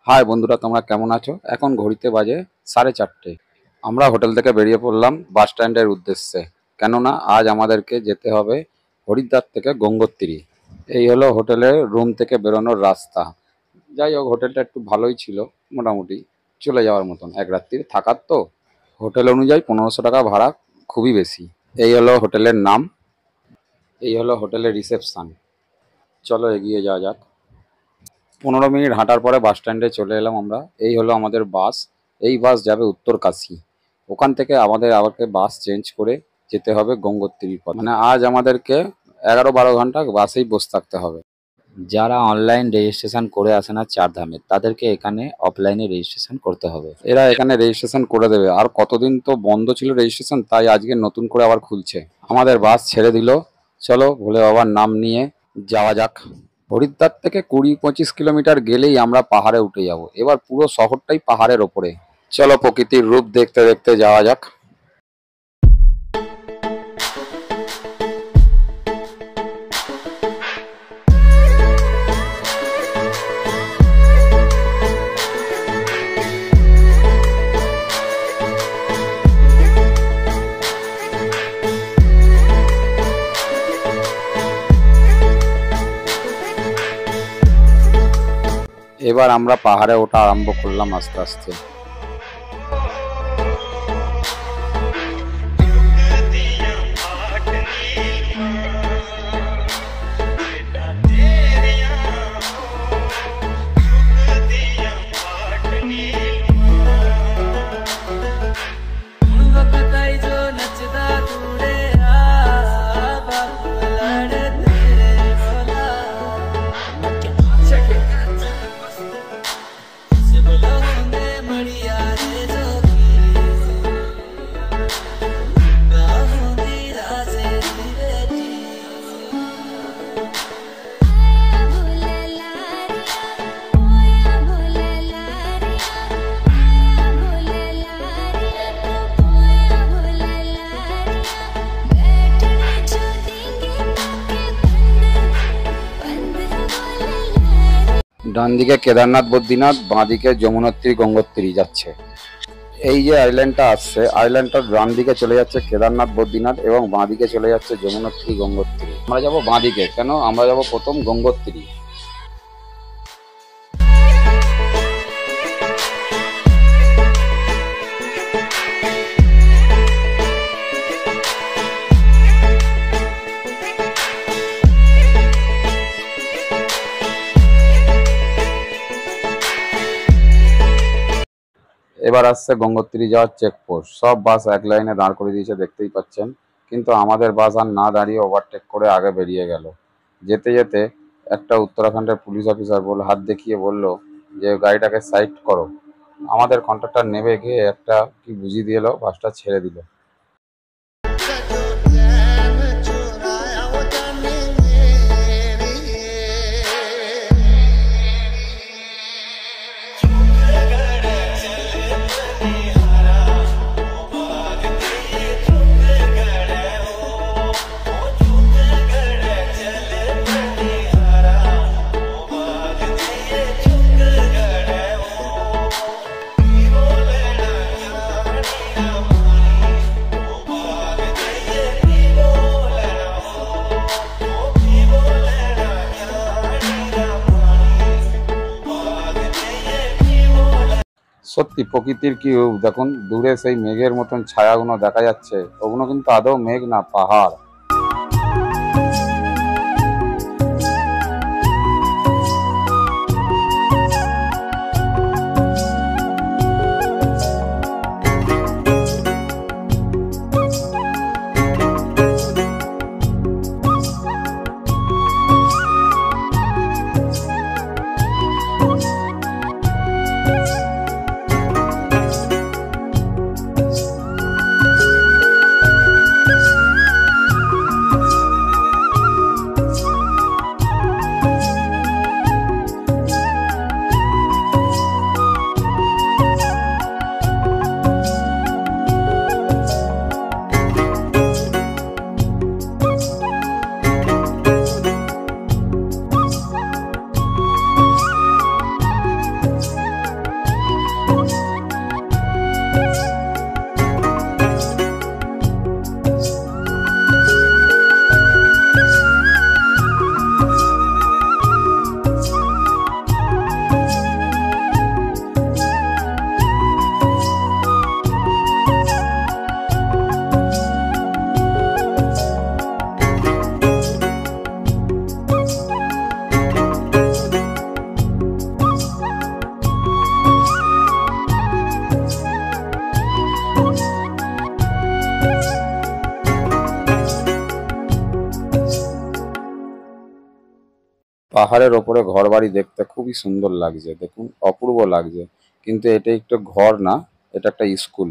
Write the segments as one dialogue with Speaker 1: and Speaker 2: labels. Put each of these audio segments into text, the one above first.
Speaker 1: High বন্ধুরা, তোমরা কেমন আছো? এখন ঘড়িতে বাজে 4:30। আমরা হোটেল থেকে বেরিয়ে পড়লাম বাস স্ট্যান্ডের উদ্দেশ্যে, কেননা আজ আমাদেরকে যেতে হবে হরিদ্বার থেকে গঙ্গোত্রী। এই হলো হোটেলের রুম থেকে বেরোনোর রাস্তা। যাই হোক, হোটেলটা একটু ভালোই ছিল, মোটামুটি চলে যাওয়ার মতন। এক রাত্রির থাকার তো, হোটেল অনুযায়ী 1500 টাকা ভাড়া, খুবই বেশি। এই হলো হোটেলের নাম, এই হলো হোটেলের রিসেপশন। চলো এগিয়ে যাওয়া যাক। 15 মিনিট হাঁটার পরে বাস স্ট্যান্ডে চলে এলাম আমরা। এই হলো আমাদের বাস। এই বাস যাবে উত্তরকাশী। ওখান থেকে আমাকে বাস চেঞ্জ করে যেতে হবে গঙ্গোত্রীর পথ। মানে আজ আমাদেরকে 11-12 ঘন্টা বাসেই বসে থাকতে হবে। যারা অনলাইন রেজিস্ট্রেশন করে আসে না চারধামে, তাদেরকে এখানে অফলাইনে রেজিস্ট্রেশন করতে হবে। এরা এখানে রেজিস্ট্রেশন করে দেবে। আর কতদিন তো বন্ধ ছিল রেজিস্ট্রেশন, তাই আজকে নতুন করে আবার খুলছে। আমাদের বাস ছেড়ে দিল। চলো ভোলে বাবার নাম নিয়ে যাওয়া যাক। হরিদ্বার থেকে 20-25 কিলোমিটার গেলেই আমরা পাহাড়ে উঠে যাব। এবার পুরো শহরটাই পাহাড়ের ওপরে। চলো প্রকৃতির রূপ দেখতে দেখতে যাওয়া যাক। এবার আমরা পাহাড়ে ওঠা আরম্ভ করলাম আস্তে আস্তে। ডান দিকে কেদারনাথ বদ্রীনাথ, বাঁ দিকে যমুনোত্রী গঙ্গোত্রী যাচ্ছে। এই যে আইল্যান্ডটা আসছে, আইল্যান্ডটার ডান দিকে চলে যাচ্ছে কেদারনাথ বদ্রীনাথ এবং বাঁ দিকে চলে যাচ্ছে যমুনোত্রী গঙ্গোত্রী। আমরা যাবো বাঁ দিকে, কেন আমরা যাবো প্রথম গঙ্গোত্রী। এবার আসছে গঙ্গোত্রী যাওয়ার চেকপোস্ট। সব বাস এক লাইনে দাঁড় করে দিয়েছে, দেখতেই পাচ্ছেন। কিন্তু আমাদের বাস আর না দাঁড়িয়ে ওভারটেক করে আগে বেরিয়ে গেল। যেতে যেতে একটা উত্তরাখণ্ডের পুলিশ অফিসার হাত দেখিয়ে বলল যে গাড়িটাকে সাইড করো। আমাদের কন্ট্রাক্টর নেমে গিয়ে একটা কি বুঝিয়ে দিয়ে এলো, বাসটা ছেড়ে দিল। সত্যি প্রকৃতির কি রূপ দেখুন। দূরে সেই মেঘের মতন ছায়াগুলো দেখা যাচ্ছে, ওগুলো কিন্তু আদৌ মেঘ না, পাহাড়। পাহাড়ের ওপরে ঘরবাড়ি দেখতে খুবই সুন্দর লাগছে, দেখুন অপূর্ব লাগছে। কিন্তু এটা একটু ঘর না, এটা একটা স্কুল।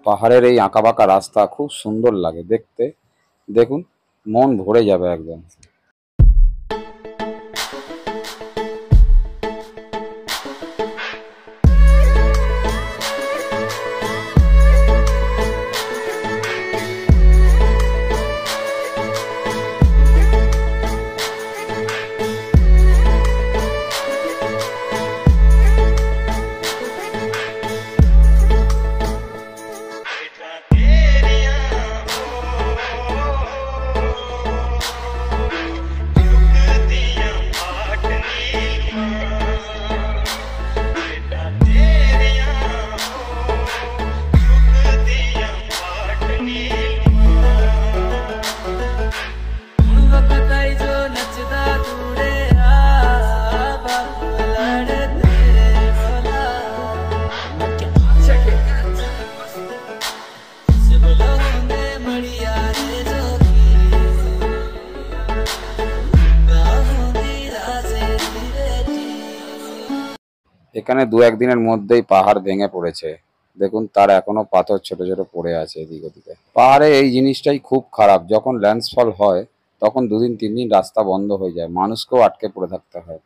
Speaker 1: পাহাড়ের এই আঁকাবাঁকা রাস্তা খুব সুন্দর লাগে দেখতে, দেখুন মন ভরে যাবে একদম। এখানে দু একদিনের মধ্যেই পাহাড় ভেঙে পড়েছে, দেখুন তার এখনো পাথর ছোট ছোট পড়ে আছে এদিক ওদিকে। পাহাড়ে এই জিনিসটাই খুব খারাপ, যখন ল্যান্ডফল হয় তখন 2 দিন 3 দিন রাস্তা বন্ধ হয়ে যায়, মানুষকেও আটকে পড়ে থাকতে হয়।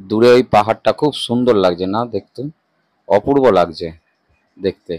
Speaker 1: দূরে ওই পাহাড়টা খুব সুন্দর লাগছে না দেখতে, অপূর্ব লাগছে দেখতে।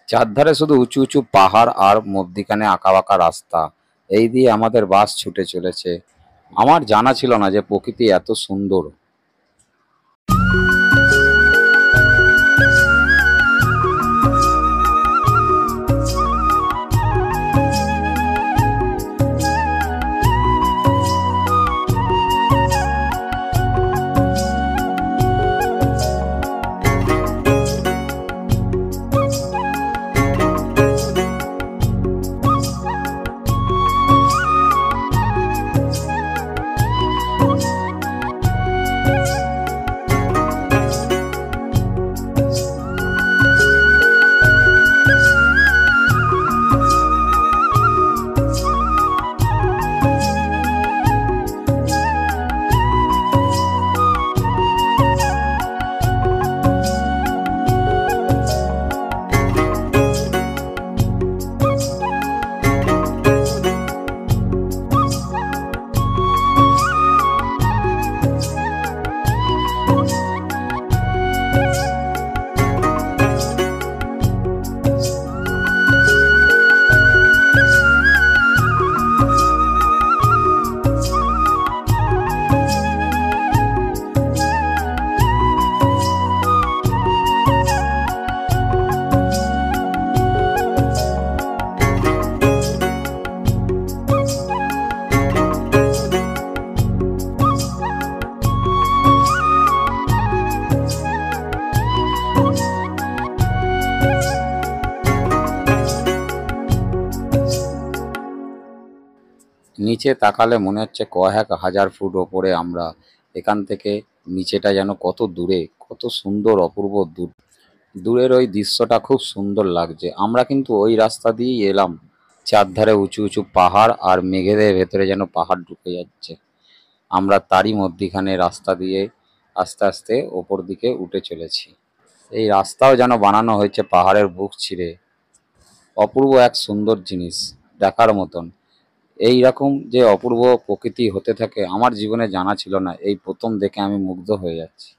Speaker 1: চারধারে শুধু উঁচু উঁচু পাহাড় আর মধ্যিখানে আঁকাবাঁকা রাস্তা, এই দিয়ে আমাদের বাস ছুটে চলেছে। আমার জানা ছিল না যে প্রকৃতি এত সুন্দর। নিচে তাকালে মনে হচ্ছে কয়েক হাজার ফুট ওপরে আমরা। এখান থেকে নিচেটা যেন কত দূরে, কত সুন্দর অপূর্ব দূরের ওই দৃশ্যটা খুব সুন্দর লাগছে। আমরা কিন্তু ওই রাস্তা দিয়েই এলাম। চারধারে উঁচু উঁচু পাহাড়, আর মেঘেদের ভেতরে যেন পাহাড় ঢুকে যাচ্ছে। আমরা তারই মধ্যিখানে রাস্তা দিয়ে আস্তে আস্তে ওপর দিকে উঠে চলেছি। এই রাস্তাও যেন বানানো হয়েছে পাহাড়ের বুক চিরে। অপূর্ব এক সুন্দর জিনিস, দেখার মতন। এই রকম যে অপূর্ব প্রকৃতি হতে থাকে আমার জীবনে জানা ছিল না। এই প্রথম দেখে আমি মুগ্ধ হয়ে যাচ্ছি।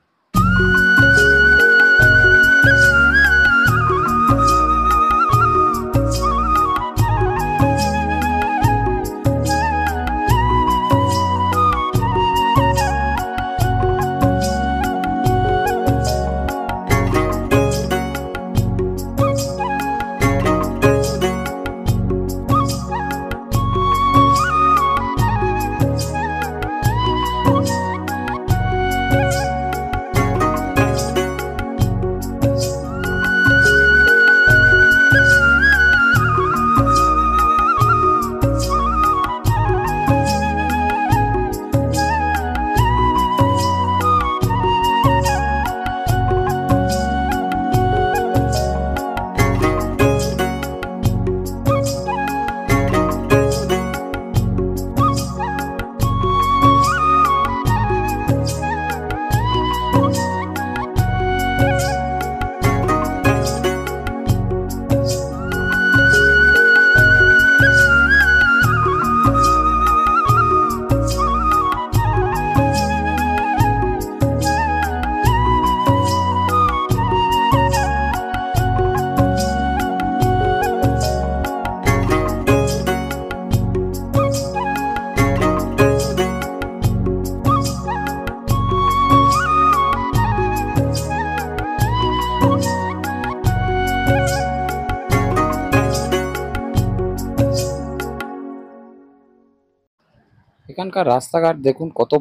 Speaker 1: এখানকার রাস্তাঘাট দেখুন কত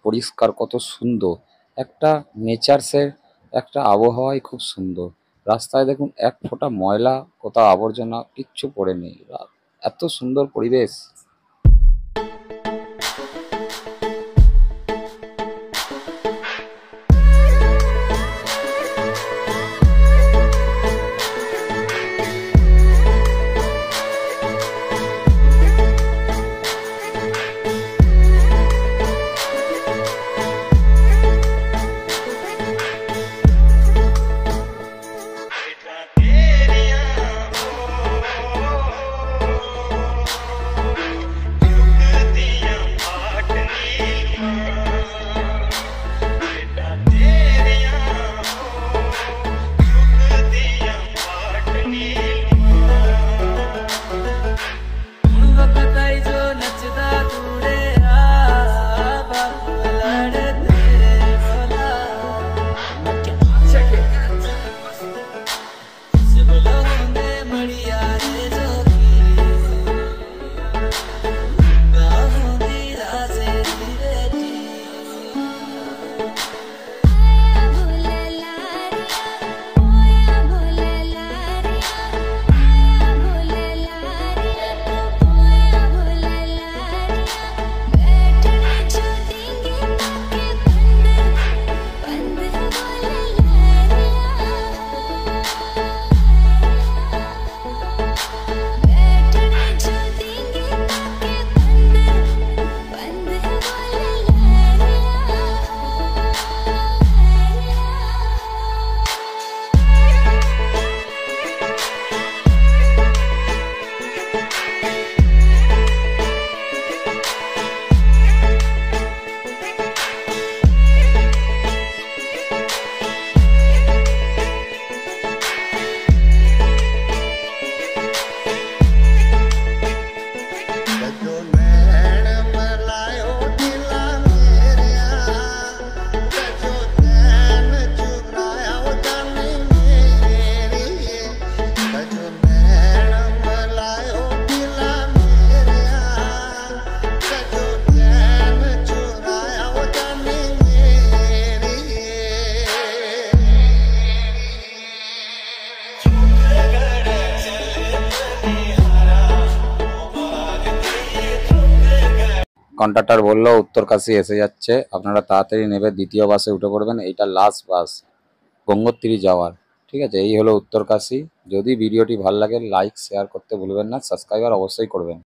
Speaker 1: পরিষ্কার, কত সুন্দর। একটা নেচারসের একটা আবহাওয়াই খুব সুন্দর। রাস্তায় দেখুন এক ফোঁটা ময়লা, কোথাও আবর্জনা কিচ্ছু পড়ে নেই। এত সুন্দর পরিবেশ। কন্ডাক্টর বললো উত্তরকাশী এসে যাচ্ছে, আপনারা তাড়াতাড়ি নেবে, দ্বিতীয় বাসে উঠে পড়বেন, এইটা লাস্ট বাস গঙ্গোত্রী যাওয়ার। ঠিক আছে, এই হলো উত্তরকাশী। যদি ভিডিওটি ভালো লাগে লাইক শেয়ার করতে ভুলবেন না, সাবস্ক্রাইবার অবশ্যই করবেন।